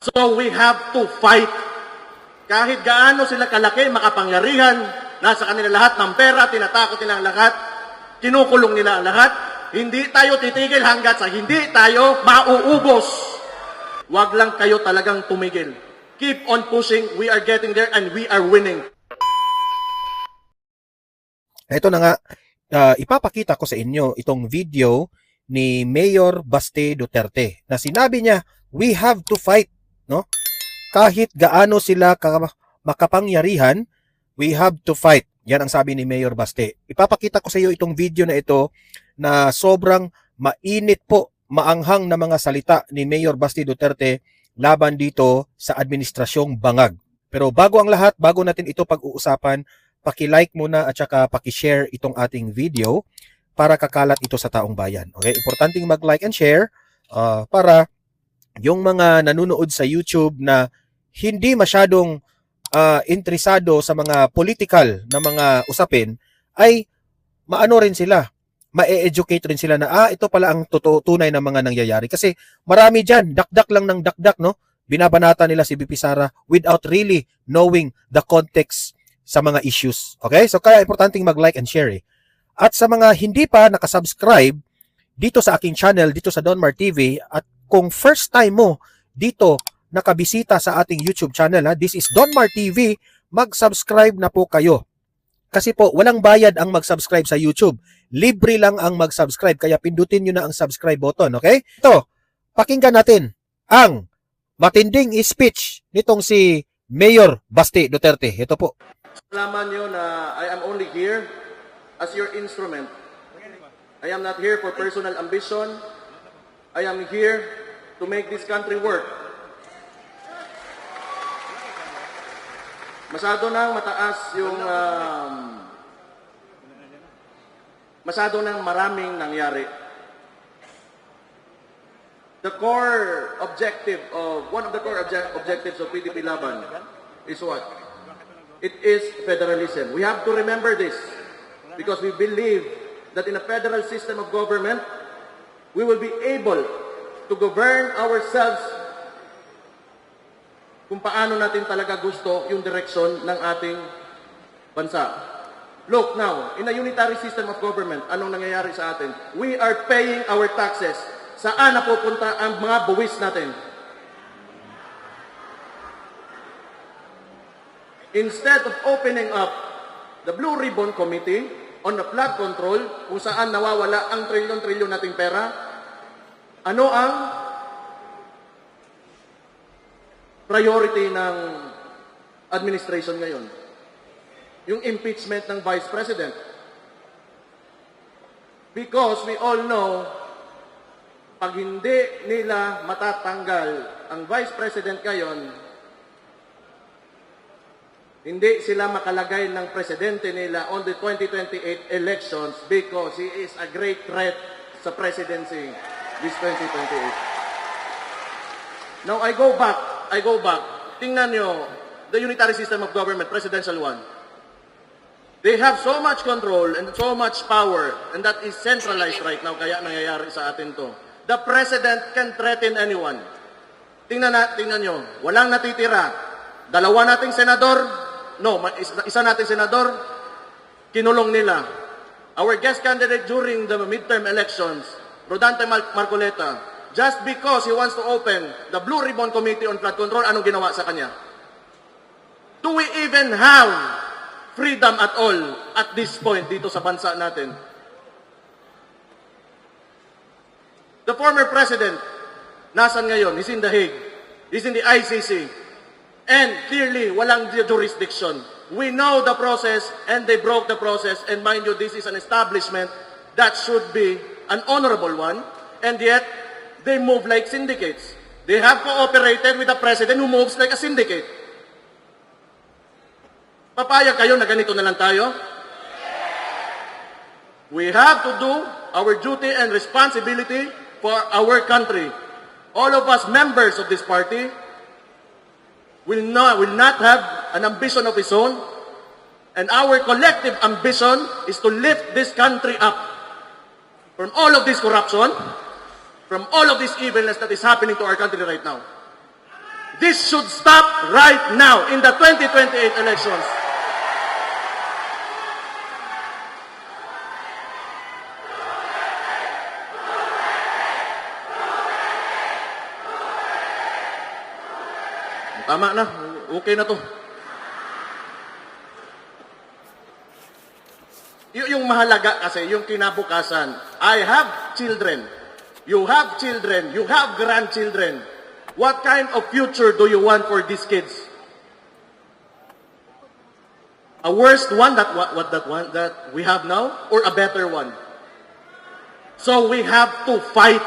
So we have to fight. Kahit gaano sila kalaki, makapangyarihan, nasa kanila lahat ng pera, tinatakot nila ang lahat, kinukulong nila ang lahat, hindi tayo titigil hanggat sa hindi tayo mauubos. Huwag lang kayo talagang tumigil. Keep on pushing. We are getting there and we are winning. Ito na nga, ipapakita ko sa inyo itong video ni Mayor Baste Duterte na sinabi niya, we have to fight, no? Kahit gaano sila makapangyarihan, we have to fight. Yan ang sabi ni Mayor Baste. Ipapakita ko sa iyo itong video na ito na sobrang mainit po, maanghang na mga salita ni Mayor Baste Duterte laban dito sa administrasyong Bangag. Pero bago ang lahat, bago natin ito pag-uusapan, paki-like muna at saka paki-share itong ating video para kakalat ito sa taong bayan. Okay? Importanteng mag-like and share para yung mga nanonood sa YouTube na hindi masyadong interesado sa mga political na mga usapin ay maano rin sila, ma-educate rin sila na ito pala ang tunay na mga nangyayari. Kasi marami dyan, dakdak lang ng dakdak, no? Binabanata nila si BP Sara without really knowing the context sa mga issues. Okay? So kaya importanteng mag-like and share. At sa mga hindi pa nakasubscribe dito sa aking channel, dito sa Donmar TV, at kung first time mo dito nakabisita sa ating YouTube channel, this is Donmar TV, mag-subscribe na po kayo. Kasi po, walang bayad ang mag-subscribe sa YouTube. Libre lang ang mag-subscribe, kaya pindutin nyo na ang subscribe button, okay? Ito, pakinggan natin ang matinding speech nitong si Mayor Baste Duterte. Ito po. Alaman nyo na I am only here as your instrument. I am not here for personal ambition. I am here to make this country work. Masyado nang mataas yung masyado nang maraming nangyari. The core objective of one of the core objectives of PDP Laban is what? It is federalism. We have to remember this because we believe that in a federal system of government, we will be able to govern ourselves kung paano natin talaga gusto yung direksyon ng ating bansa. Look now, in a unitary system of government, anong nangyayari sa atin? We are paying our taxes. Saan napupunta ang mga buwis natin? Instead of opening up the Blue Ribbon Committee on the flood control, kung saan nawawala ang trilyon-trilyon nating pera, ano ang priority ng administration ngayon? Yung impeachment ng Vice President. Because we all know, pag hindi nila matatanggal ang Vice President ngayon, hindi sila makalagay ng presidente nila on the 2028 elections because he is a great threat sa presidency this 2028. Now, I go back. Tingnan nyo, the unitary system of government, presidential one. They have so much control and so much power, and that is centralized right now, kaya nangyayari sa atin to. The president can threaten anyone. Tingnan nyo, walang natitira. Dalawa nating senador, isa nating senador, kinulong nila. Our guest candidate during the midterm elections, Rodante Marcoleta, just because he wants to open the Blue Ribbon Committee on Flood Control, anong ginawa sa kanya? Do we even have freedom at all at this point dito sa bansa natin? The former president, nasan ngayon? He's in The Hague. He's in the ICC. And clearly, walang jurisdiction. We know the process and they broke the process. And mind you, this is an establishment that should be an honorable one. And yet, they move like syndicates. They have cooperated with the president who moves like a syndicate. Papayag kayo na ganito na lang tayo? We have to do our duty and responsibility for our country. All of us members of this party will not have an ambition of its own, and our collective ambition is to lift this country up from all of this corruption, from all of this evilness that is happening to our country right now. This should stop right now in the 2028 elections. Tama na. Okay na to. Yung mahalaga kasi, yung kinabukasan. I have children. You have children. You have grandchildren. What kind of future do you want for these kids? A worst one that we have now, or a better one? So we have to fight.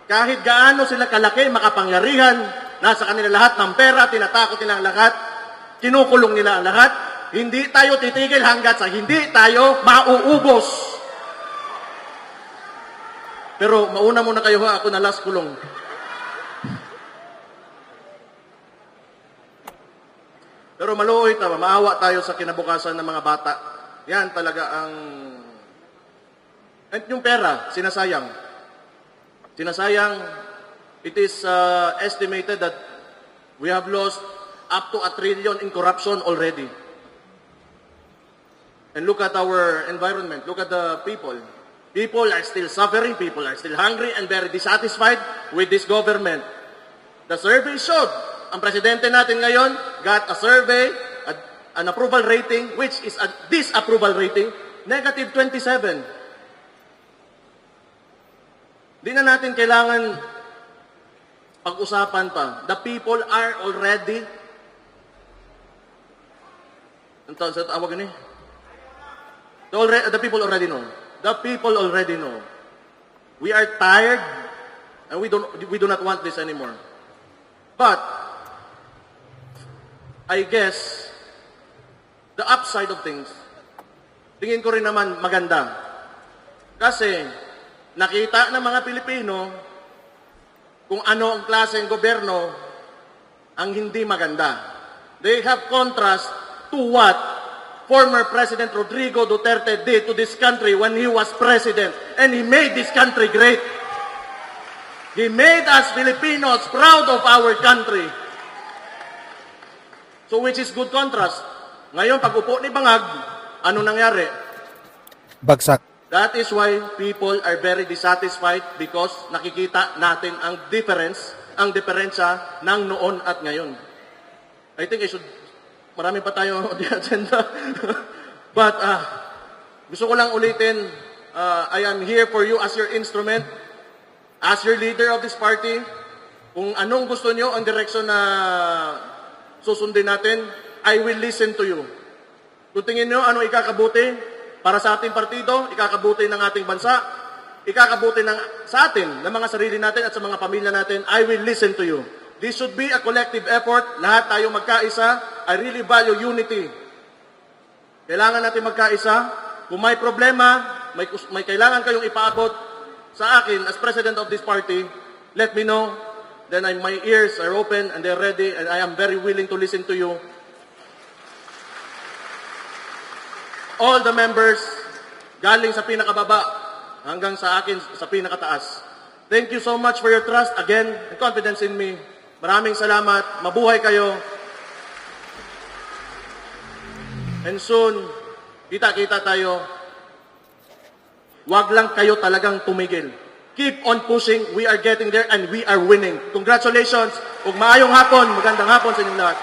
Kahit gaano sila kalaki, makapangyarihan, nasa kanila lahat ng pera, tinatakot nila ang lahat, kinukulong nila ang lahat, hindi tayo titigil hanggat sa hindi tayo mauubos. Pero mauna muna kayo ha, ako na last kulong. Pero maluoy tayo, maawa tayo sa kinabukasan ng mga bata. Yan talaga ang... At yung pera, sinasayang. Sinasayang, it is estimated that we have lost up to 1 trillion in corruption already. And look at our environment, look at the people. People are still suffering, people are still hungry and very dissatisfied with this government. The survey showed, ang presidente natin ngayon got a survey, an approval rating, which is a disapproval rating, negative 27. Di na natin kailangan pag-usapan pa. The people are already, ang tawag sa tawag ni? The people already know. The people already know. We are tired and we do not want this anymore. But I guess the upside of things, tingin ko rin naman maganda. Kasi nakita ng mga Pilipino kung ano ang klaseng gobyerno ang hindi maganda. They have contrast to what former President Rodrigo Duterte did to this country when he was president. And he made this country great. He made us Filipinos proud of our country. So which is good contrast. Ngayon, pag upo ni Bangag, ano nangyari? Bagsak. That is why people are very dissatisfied because nakikita natin ang difference, ang diferensya ng noon at ngayon. I think marami pa tayo di agenda. But gusto ko lang ulitin, I am here for you as your instrument, as your leader of this party. Kung anong gusto nyo ang direksyon na susundin natin, I will listen to you. Kung tingin nyo ano ikakabuti para sa ating partido, ikakabuti ng ating bansa, ikakabuti sa atin, ng mga sarili natin at sa mga pamilya natin, I will listen to you. This should be a collective effort. Lahat tayo magkaisa. I really value unity. Kailangan natin magkaisa. Kung may problema, may kailangan kayong ipaabot sa akin as president of this party, let me know. Then my ears are open and they're ready and I am very willing to listen to you. All the members, galing sa pinakababa hanggang sa akin sa pinakataas. Thank you so much for your trust again and confidence in me. Maraming salamat. Mabuhay kayo. And soon, kita-kita tayo. Wag lang kayo talagang tumigil. Keep on pushing. We are getting there and we are winning. Congratulations. Ug maayong hapon. Magandang hapon sa inyong lahat.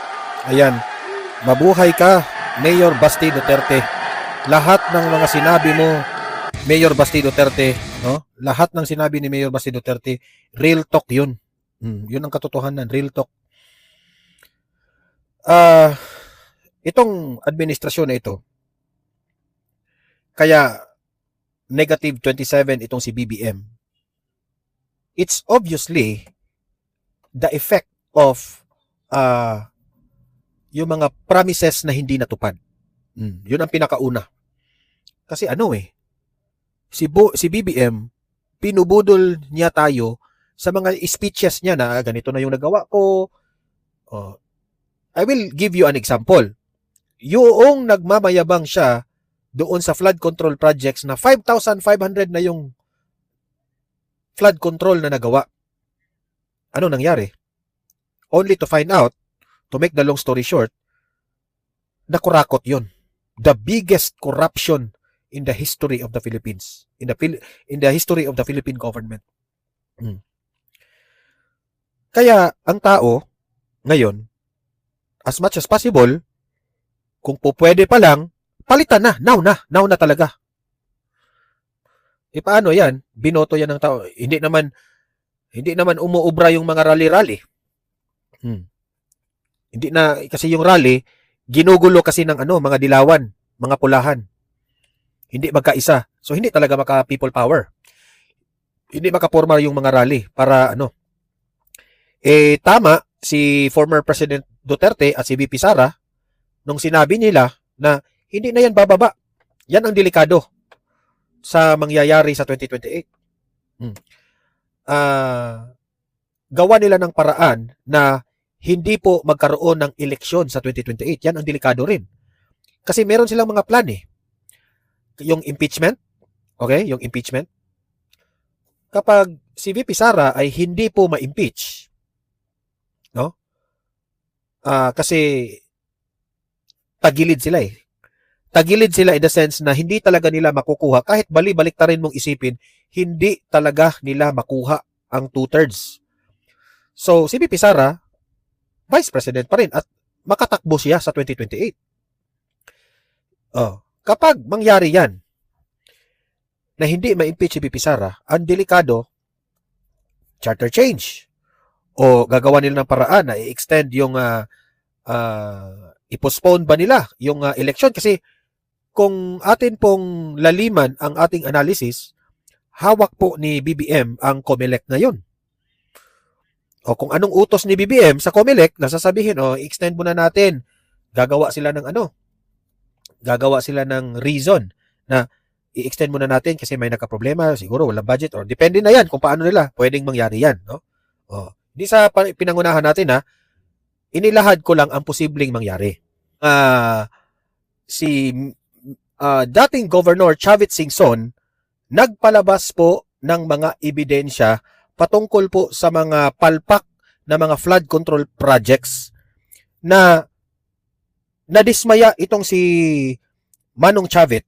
Ayan. Mabuhay ka, Mayor Basti Duterte. Lahat ng mga sinabi mo, Mayor Basti Duterte, no? Lahat ng sinabi ni Mayor Basti Duterte, real talk 'yun. Yun ang katotohanan, real talk. Itong administrasyon na ito, kaya negative 27 itong si BBM, it's obviously the effect of yung mga promises na hindi natupad. Yun ang pinakauna. Kasi si BBM, pinubudol niya tayo sa mga speeches niya na ganito na yung nagawa ko. I will give you an example. Yung nagmamayabang siya doon sa flood control projects na 5,500 na yung flood control na nagawa. Ano nangyari? only to find out, to make the long story short, na kurakot yun. The biggest corruption in the history of the Philippines, in the history of the Philippine government. Kaya ang tao ngayon, as much as possible, kung po pwede pa lang, palitan na, now na talaga. E paano yan? Binoto yan ng tao. Hindi naman umuubra yung mga rally-rally. Hindi na, kasi yung rally, ginugulo kasi ng mga dilawan, mga pulahan. Hindi magkaisa. So, hindi talaga maka-people power. Hindi makaporma yung mga rally para tama si former President Duterte at si VP Sara nung sinabi nila na hindi na yan bababa. Yan ang delikado sa mangyayari sa 2028. Gawa nila ng paraan na hindi po magkaroon ng eleksyon sa 2028. Yan ang delikado rin. Kasi meron silang mga plan eh. Yung impeachment, okay? Yung impeachment. Kapag si VP Sara ay hindi po ma-impeach, no? Kasi tagilid sila eh. Tagilid sila in the sense na hindi talaga nila makukuha. Kahit balik ta rin mong isipin, hindi talaga nila makuha ang 2/3. So, si VP Sara, Vice President pa rin at makatakbo siya sa 2028. Kapag mangyari yan, na hindi ma-impeach si VP Sara, ang delikado, charter change. O gagawa nila ng paraan na i-extend yung i-postpone ba nila yung election? Kasi kung atin pong laliman ang ating analysis, hawak po ni BBM ang COMELEC ngayon. O kung anong utos ni BBM sa COMELEC, nasasabihin, i-extend muna natin. Gagawa sila ng reason na i-extend muna natin kasi may nagka-problema, siguro walang budget or depende na yan kung paano nila pwedeng mangyari yan, no? Di sa pinangunahan natin inilahad ko lang ang posibleng mangyari. Si dating Governor Chavit Singson nagpalabas po ng mga ebidensya patungkol po sa mga palpak na mga flood control projects na nadismaya itong si Manong Chavit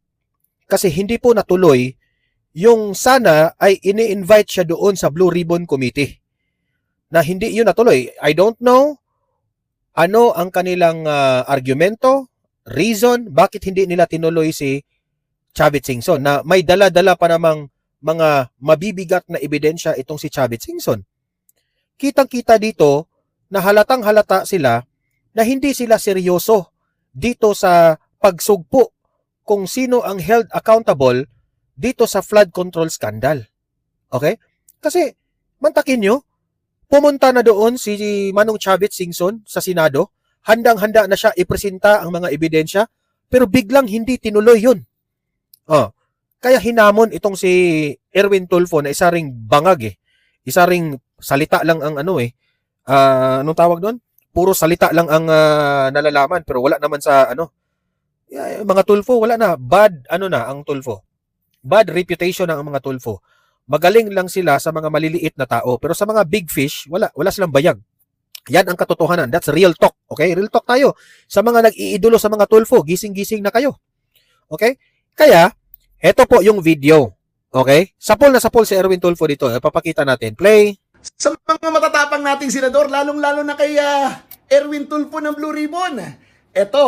kasi hindi po natuloy yung sana ay ini-invite siya doon sa Blue Ribbon Committee na hindi yun natuloy. I don't know ano ang kanilang argumento, reason, bakit hindi nila tinuloy si Chavit Singson na may dala-dala pa namang mga mabibigat na ebidensya itong si Chavit Singson. Kitang-kita dito na halatang halata sila na hindi sila seryoso dito sa pagsugpo kung sino ang held accountable dito sa flood control scandal. Okay? Kasi, mantakin nyo, pumunta na doon si Manong Chavit Singson sa Senado, handang-handa na siya ipresenta ang mga ebidensya, pero biglang hindi tinuloy yun. Kaya hinamon itong si Erwin Tulfo na isa ring bangag isa ring salita lang ang anong tawag doon? Puro salita lang ang nalalaman pero wala naman sa mga Tulfo, wala na. Bad ang Tulfo. Bad reputation ng mga Tulfo. Magaling lang sila sa mga maliliit na tao pero sa mga big fish, wala silang bayag. Yan ang katotohanan. That's real talk. Okay? Real talk tayo. Sa mga nag-iidolo sa mga Tulfo, gising-gising na kayo. Okay? Kaya, eto po yung video. Okay? Sapol na sapol si Erwin Tulfo dito. Papakita natin. Play. Sa mga matatapang nating senador, lalong-lalo na kay Erwin Tulfo ng Blue Ribbon. Ito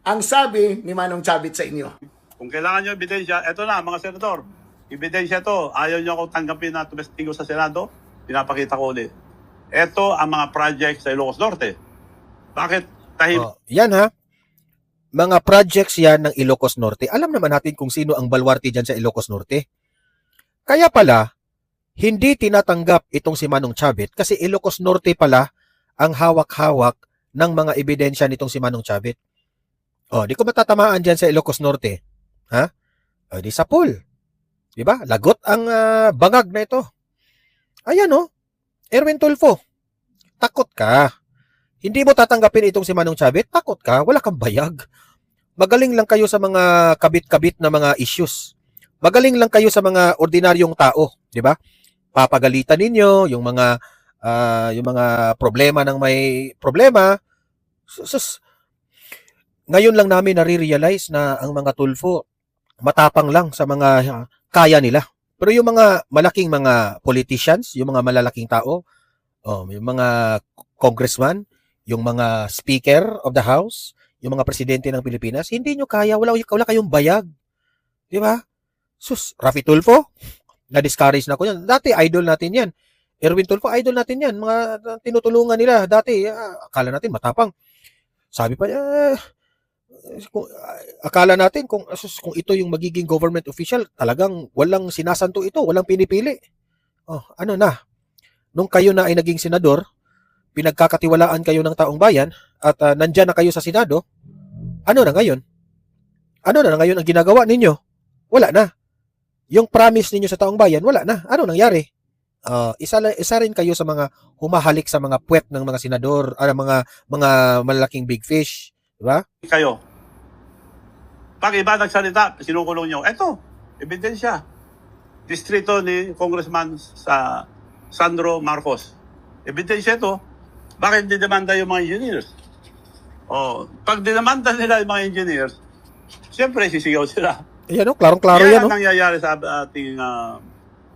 ang sabi ni Manong Chavit sa inyo. Kung kailangan nyo ebidensya, eto na mga senador. Ebidensya to. Ayaw nyo akong tanggapin na tumestigo sa Senado. Pinapakita ko ulit. Ito ang mga projects sa Ilocos Norte. Bakit yan mga projects yan ng Ilocos Norte. Alam naman natin kung sino ang balwarte dyan sa Ilocos Norte. Kaya pala, hindi tinatanggap itong si Manong Chavit kasi Ilocos Norte pala ang hawak-hawak ng mga ebidensya nitong si Manong Chavit. Di ko matatamaan dyan sa Ilocos Norte. Di sa pool. Diba? Lagot ang bangag na ito. Ayan Erwin Tulfo. Takot ka. Hindi mo tatanggapin itong si Manong Chavit? Takot ka. Wala kang bayag. Magaling lang kayo sa mga kabit-kabit na mga issues. Magaling lang kayo sa mga ordinaryong tao. Diba? Papagalitan ninyo yung mga yung mga problema ng may problema. Sus, ngayon lang namin nare-realize na ang mga Tulfo matapang lang sa mga kaya nila. Pero yung mga malaking mga politicians, yung mga malalaking tao, yung mga congressman, yung mga speaker of the house, yung mga presidente ng Pilipinas, hindi nyo kaya, wala kayong bayag. Di ba? Sus, Rafi Tulfo, na-discourage na ko yan. Dati, idol natin yan. Erwin Tulfo, idol natin yan. Mga tinutulungan nila dati. Akala natin matapang. Sabi pa niya, akala natin kung ito yung magiging government official, talagang walang sinasanto ito, walang pinipili. Ano na? Nung kayo na ay naging senador, pinagkakatiwalaan kayo ng taong bayan, at nandyan na kayo sa Senado, ano na ngayon? Ano na ngayon ang ginagawa ninyo? Wala na. Yung promise ninyo sa taong bayan, wala na. Ano nangyari? Isa rin kayo sa mga humahalik sa mga puwet ng mga senador, mga malalaking big fish. Diba? Kayo. Pag iba nagsalita, sinukulong nyo. Eto, ebidensya. Distrito ni Congressman sa Sandro Marcos. Ebidensya ito. Bakit dinamanda yung mga engineers? Pag dinamanda nila yung mga engineers, siyempre sisigaw sila. Ayan klarong-klaro yan. Yan ang nangyayari sa ating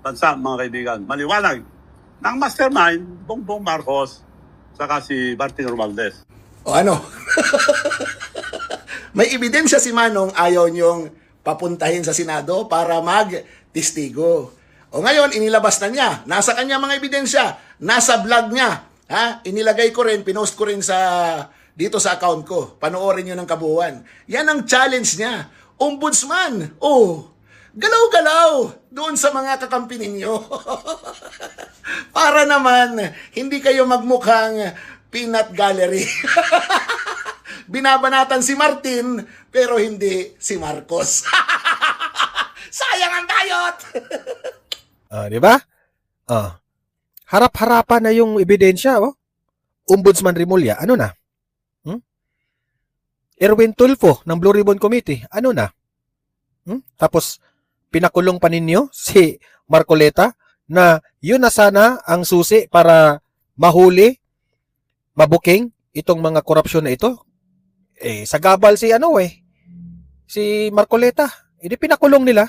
bansa, mga kaibigan. Maliwanag. Ng mastermind, Bongbong Marcos, saka si Martin Romualdez. Ano? May ebidensya si Manong, ayaw niyong papuntahin sa Senado para mag-testigo. Ngayon, inilabas na niya. Nasa kanya mga ebidensya. Nasa vlog niya. Inilagay ko rin, pinost ko rin dito sa account ko. Panoorin niyo ng kabuuan. Yan ang challenge niya. Ombudsman. Galaw-galaw doon sa mga kakampi ninyo. Para naman, hindi kayo magmukhang peanut gallery. Binabanatan si Martin, pero hindi si Marcos. Sayang ang bayot! Di ba? Harap-harapan na yung ebidensya, Ombudsman Rimulya, ano na? Erwin Tulfo ng Blue Ribbon Committee, ano na? Tapos, pinakulong pa ninyo si Marcoleta na yun na sana ang susi para mahuli, mabuking itong mga korupsyon na ito. Sa gabal si Marcoleta. Hindi pinakulong nila.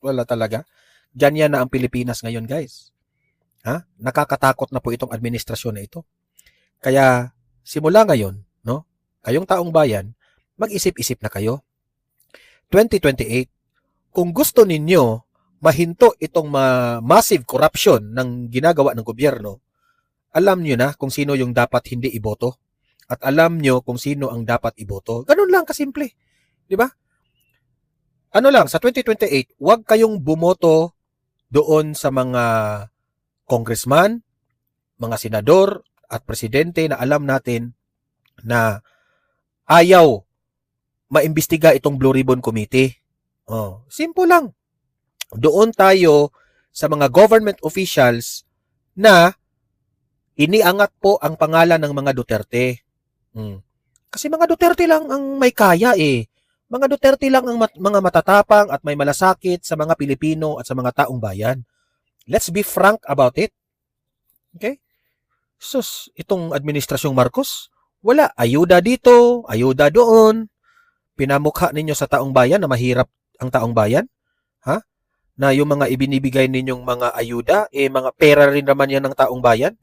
Wala talaga. Diyan yan na ang Pilipinas ngayon, guys. Nakakatakot na po itong administrasyon na ito. Kaya, simula ngayon, kayong taong bayan, mag-isip-isip na kayo. 2028, kung gusto ninyo mahinto itong massive corruption ng ginagawa ng gobyerno, alam nyo na kung sino yung dapat hindi iboto. At alam nyo kung sino ang dapat iboto. Ganun lang kasimple. Di ba? Sa 2028, huwag kayong bumoto doon sa mga congressman, mga senador, at presidente na alam natin na ayaw maimbestiga itong Blue Ribbon Committee. Simple lang. Doon tayo sa mga government officials na iniangat po ang pangalan ng mga Duterte. Kasi mga Duterte lang ang may kaya Mga Duterte lang ang mga matatapang at may malasakit sa mga Pilipino at sa mga taong bayan. Let's be frank about it. Okay? Sus, itong administrasyong Marcos, wala. Ayuda dito, ayuda doon. Pinamukha ninyo sa taong bayan na mahirap ang taong bayan? Na yung mga ibinibigay ninyong mga ayuda, mga pera rin naman yan ng taong bayan?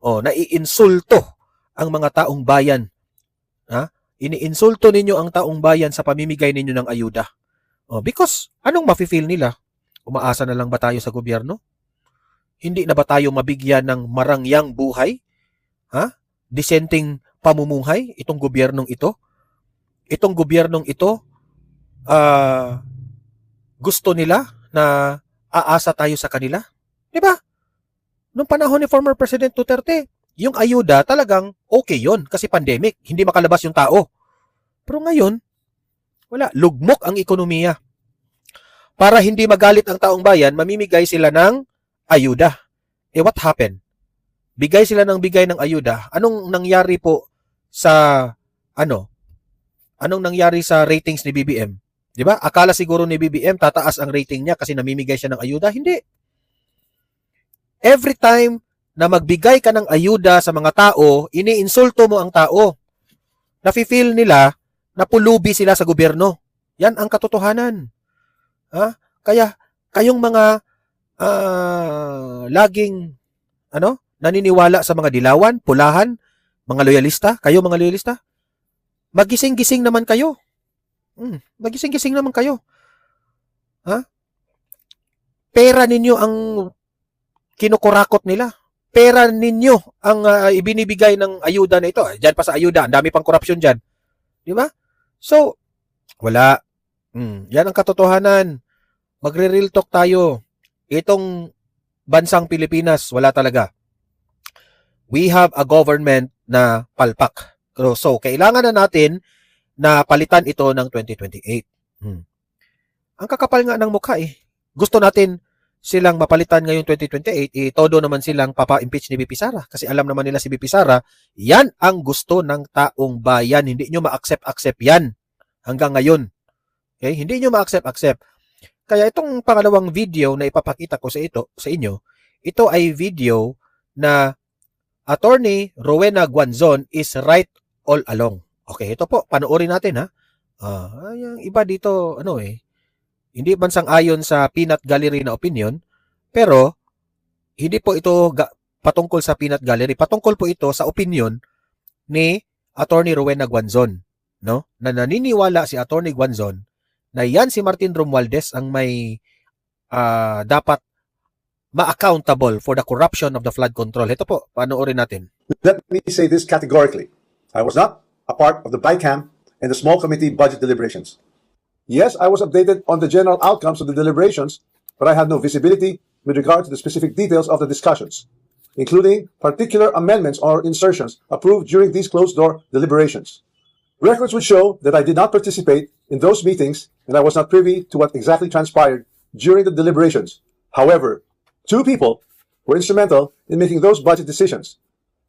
Naiinsulto ang mga taong bayan. Iniinsulto ninyo ang taong bayan sa pamimigay ninyo ng ayuda. Because, anong mafe-feel nila? Umaasa na lang ba tayo sa gobyerno? Hindi na ba tayo mabigyan ng marangyang buhay? Disenteng pamumuhay? Itong gobyernong ito? Itong gobyernong ito, gusto nila na aasa tayo sa kanila? Diba? Noong panahon ni former President Duterte, yung ayuda talagang okay yon kasi pandemic, hindi makalabas yung tao. Pero ngayon, wala. Lugmok ang ekonomiya. Para hindi magalit ang taong bayan, mamimigay sila ng ayuda. What happened? Bigay sila ng bigay ng ayuda. Anong nangyari po sa, anong nangyari sa ratings ni BBM? Diba? Akala siguro ni BBM tataas ang rating niya kasi namimigay siya ng ayuda. Hindi. every time na magbigay ka ng ayuda sa mga tao, iniinsulto mo ang tao. Nafi-feel nila na pulubi sila sa gobyerno. Yan ang katotohanan. Ha? Kaya kayong mga laging naniniwala sa mga dilawan, pulahan, mga loyalista, kayo mga loyalista, magising-gising naman kayo. Magising-gising naman kayo. Ha? Pera ninyo ang kinukurakot nila. Pera ninyo ang ibinibigay ng ayuda na ito. Diyan pa sa ayuda, ang dami pang korupsyon diyan. Di ba? So, wala. Yan ang katotohanan. Magre-real talk tayo. Itong bansang Pilipinas, wala talaga. We have a government na palpak. So, kailangan na natin na palitan ito ng 2028. Ang kakapal nga ng mukha eh. Gusto natin silang mapalitan ngayong 2028, todo naman silang papa-impeach ni BP Sara. Kasi alam naman nila si BP Sara, yan ang gusto ng taong bayan. Hindi nyo ma-accept yan hanggang ngayon. Okay? Hindi nyo ma-accept. Kaya itong pangalawang video na ipapakita ko sa inyo, ito ay video na Attorney Rowena Guanzon is right all along. Okay, ito po, panoorin natin ha. Yung iba dito, hindi man sang-ayon sa peanut gallery na opinion, pero hindi po ito patungkol sa peanut gallery. Patungkol po ito sa opinion ni Attorney Rowena Guanzon, no? Na naniniwala si Attorney Guanzon na yan si Martin Romualdez ang may dapat ma-accountable for the corruption of the flood control. Ito po, panoorin natin. Let me say this categorically. I was not a part of the BICAM and the small committee budget deliberations. Yes, I was updated on the general outcomes of the deliberations, but I had no visibility with regard to the specific details of the discussions, including particular amendments or insertions approved during these closed-door deliberations. Records would show that I did not participate in those meetings and I was not privy to what exactly transpired during the deliberations. However, two people were instrumental in making those budget decisions,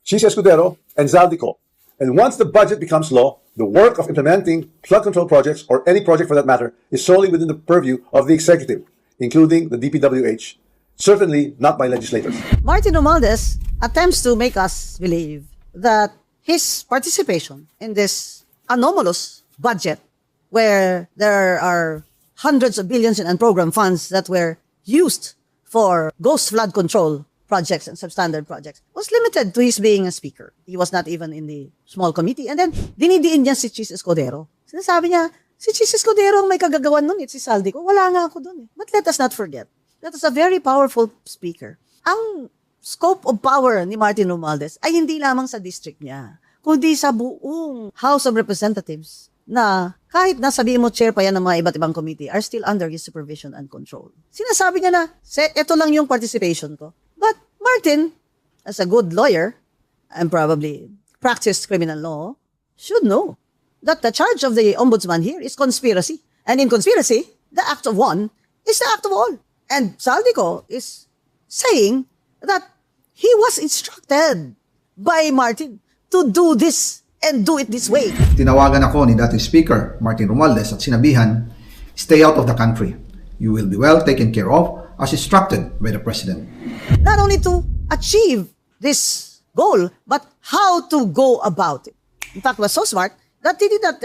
Chis Escudero and Zaldico. And once the budget becomes law, the work of implementing flood control projects, or any project for that matter, is solely within the purview of the executive, including the DPWH, certainly not by legislators. Martin Romualdez attempts to make us believe that his participation in this anomalous budget, where there are hundreds of billions in unprogrammed funds that were used for ghost flood control projects and substandard projects, was limited to his being a speaker. He was not even in the small committee. And then, dinidiin niya si Chis Escudero. Sinasabi niya, si Chis Escudero ang may kagagawan nun, si Zaldico. Wala nga ako dun. But let us not forget, that is a very powerful speaker. Ang scope of power ni Martin Romualdez ay hindi lamang sa district niya, kundi sa buong House of Representatives na kahit nasabihin mo chair pa yan ng mga iba't ibang committee are still under his supervision and control. Sinasabi niya na, ito lang yung participation ko. But Martin, as a good lawyer, and probably practiced criminal law, should know that the charge of the ombudsman here is conspiracy. And in conspiracy, the act of one is the act of all. And Zaldico is saying that he was instructed by Martin to do this and do it this way. Tinawagan ako ni dating Speaker Martin Romualdez at sinabihan, stay out of the country. You will be well taken care of as instructed by the President. Not only to achieve this goal, but how to go about it. In fact, was so smart that he did not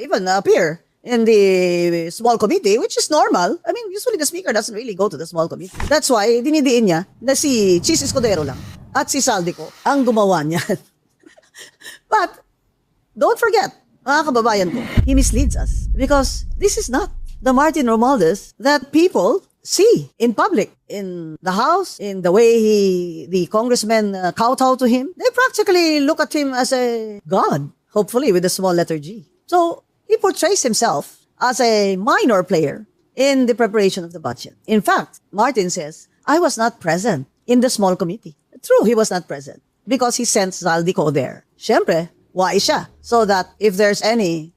even appear in the small committee, which is normal. I mean, usually the Speaker doesn't really go to the small committee. That's why, dinidiin niya na si Chis Escudero lang at si Zaldico ang gumawa niyan. But, don't forget, mga kababayan ko, he misleads us because this is not the Martin Romualdez that people see in public, in the House, in the way the congressmen kowtow to him. They practically look at him as a god, hopefully with a small letter G. So, he portrays himself as a minor player in the preparation of the budget. In fact, Martin says, I was not present in the small committee. True, he was not present because he sent Zaldico there. Siyempre, wise siya. So that if there's any,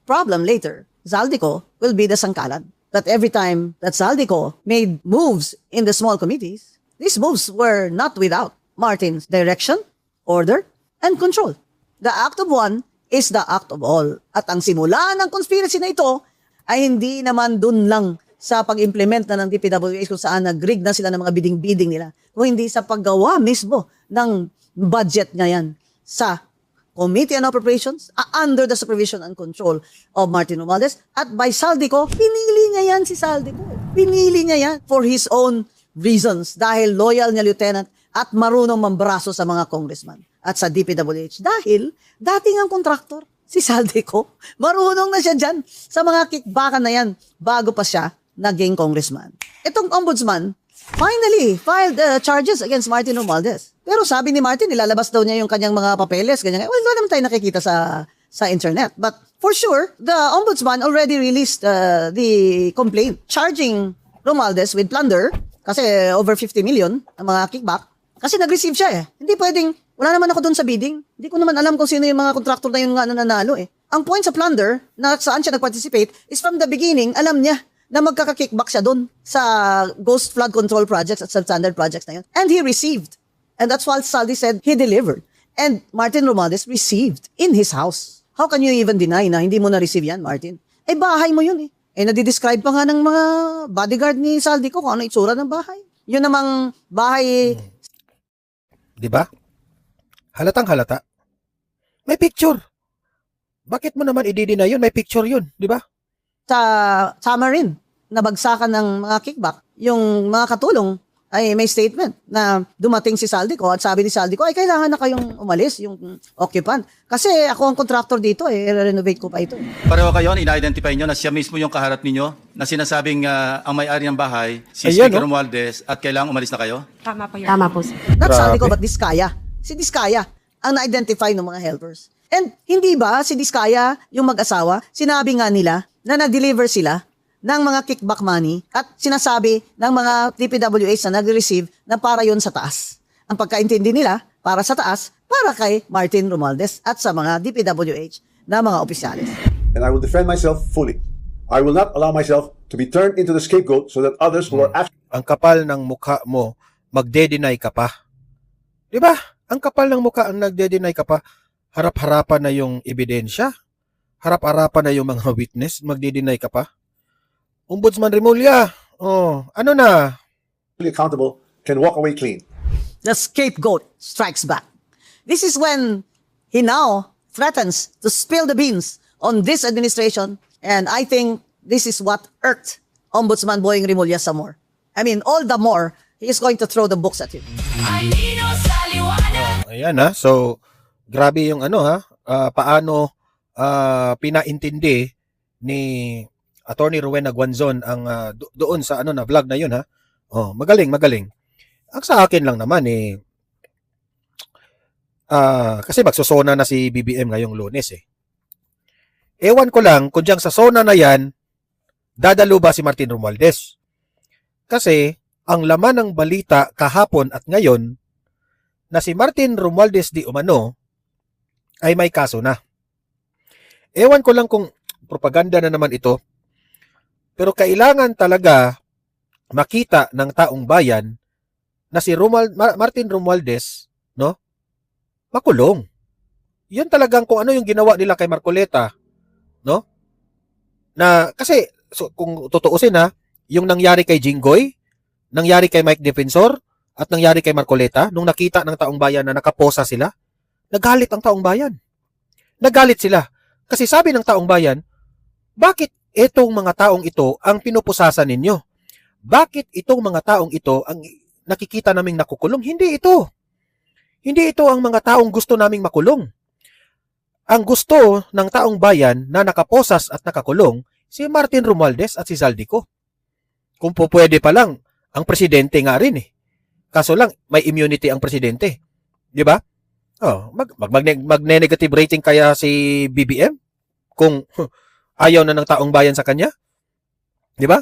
problem later, Zaldico will be the sangkalan. That every time that Zaldico made moves in the small committees, these moves were not without Martin's direction, order, and control. The act of one is the act of all. At ang simula ng conspiracy na ito ay hindi naman dun lang sa pag-implement na ng DPWH kung saan nag-rig na sila ng mga bidding-bidding nila, kung hindi sa paggawa mismo ng budget ngayon sa Committee on Appropriations under the supervision and control of Martin Romualdez at by Saldico. Pinili niya yan si Saldico. Pinili niya yan for his own reasons dahil loyal niya lieutenant at marunong mambraso sa mga congressman at sa DPWH dahil dating ang kontraktor si Saldico. Marunong na siya dyan sa mga kickbackan na yan bago pa siya naging congressman. Itong ombudsman finally filed charges against Martin Romualdez. Pero sabi ni Martin, nilalabas daw niya yung kanyang mga papeles, ganyan. Well, wala naman tayo nakikita sa internet. But for sure, the ombudsman already released the complaint charging Romualdez with plunder kasi over 50 million ang mga kickback. Kasi nag-receive siya eh. Hindi pwedeng, wala naman ako doon sa bidding. Hindi ko naman alam kung sino yung mga kontraktor na yun nga na nanalo eh. Ang point sa plunder, na saan siya nag-participate, is from the beginning, alam niya na magkaka-kickback siya doon sa ghost flood control projects at substandard projects na yun. And he received. And that's why Saldi said he delivered. And Martin Romualdez received in his house. How can you even deny na hindi mo na-receive yan, Martin? Eh, bahay mo yun eh. Eh, nadidescribe pa nga ng mga bodyguard ni Saldi ko kung ano itsura ng bahay. Yun namang bahay. Di ba? Halatang halata. May picture. Bakit mo naman i-deny yun? May picture yun, di ba? Sa Samarin, nabagsakan ng mga kickback, yung mga katulong ay may statement na dumating si Saldico at sabi ni Saldico, ay kailangan na kayong umalis, yung occupant. Kasi ako ang contractor dito, renovate ko pa ito. Pareho kayo, ina-identify nyo na siya mismo yung kaharap ninyo na sinasabing ang may-ari ng bahay, si Ayan, Speaker no? Romualdez, at kailangang umalis na kayo? Tama po yun. Tama po, sir. Not Grabe. Saldico, but Diskaya. Si Diskaya ang na-identify ng mga helpers. And hindi ba si Diskaya, yung mag-asawa, sinabi nga nila na na-deliver sila ng mga kickback money at sinasabi ng mga DPWH na nag-receive na para yon sa taas. Ang pagkaintindi nila, para sa taas, para kay Martin Romualdez at sa mga DPWH na mga opisyales. And I will defend myself fully. I will not allow myself to be turned into the scapegoat so that others who are actually Ang kapal ng mukha mo, magde-deny ka pa. Di ba? Ang kapal ng mukha ang nagde-deny ka pa. Harap-harapan na yung ebidensya. Harap-harapan na yung mga witness, magde-deny ka pa. Ombudsman Remulla, ano na? accountable can walk away clean. The scapegoat strikes back. This is when he now threatens to spill the beans on this administration, and I think this is what irked Ombudsman Boying Remulla some more. I mean, all the more, he is going to throw the books at him. Ayan ha, so grabe yung paano pinaintindi ni Attorney Rowena Guanzon ang doon sa vlog na yun ha. Magaling. Ang sa akin lang naman kasi magsosona na si BBM ngayong Lunes eh. Ewan ko lang kung diyang sa sona na yan, dadalo ba si Martin Romualdez? Kasi ang laman ng balita kahapon at ngayon na si Martin Romualdez di umano ay may kaso na. Ewan ko lang kung propaganda na naman ito, pero kailangan talaga makita ng taong bayan na si Martin Romualdez, no, makulong. Yun talagang kung ano yung ginawa nila kay Marcoleta, no? Na kasi kung tutuusin yung nangyari kay Jinggoy, nangyari kay Mike Defensor, at nangyari kay Marcoleta, nung nakita ng taong bayan na nakaposa sila, nagalit ang taong bayan. Nagalit sila. Kasi sabi ng taong bayan, bakit itong mga taong ito ang pinupusasan ninyo? Bakit itong mga taong ito ang nakikita naming nakukulong? Hindi ito. Hindi ito ang mga taong gusto naming makulong. Ang gusto ng taong bayan na nakaposas at nakakulong, si Martin Romualdez at si Saldico. Kung po pwede pa lang, ang presidente nga rin eh. Kaso lang, may immunity ang presidente. Di ba? Magne-negative rating kaya si BBM? Kung ayaw na ng taong bayan sa kanya? Di ba?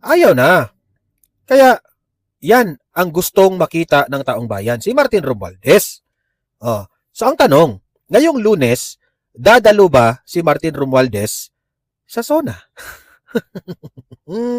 Ayaw na. Kaya, yan ang gustong makita ng taong bayan. Si Martin Romualdez. So, ang tanong, ngayong Lunes, dadalo ba si Martin Romualdez sa SONA?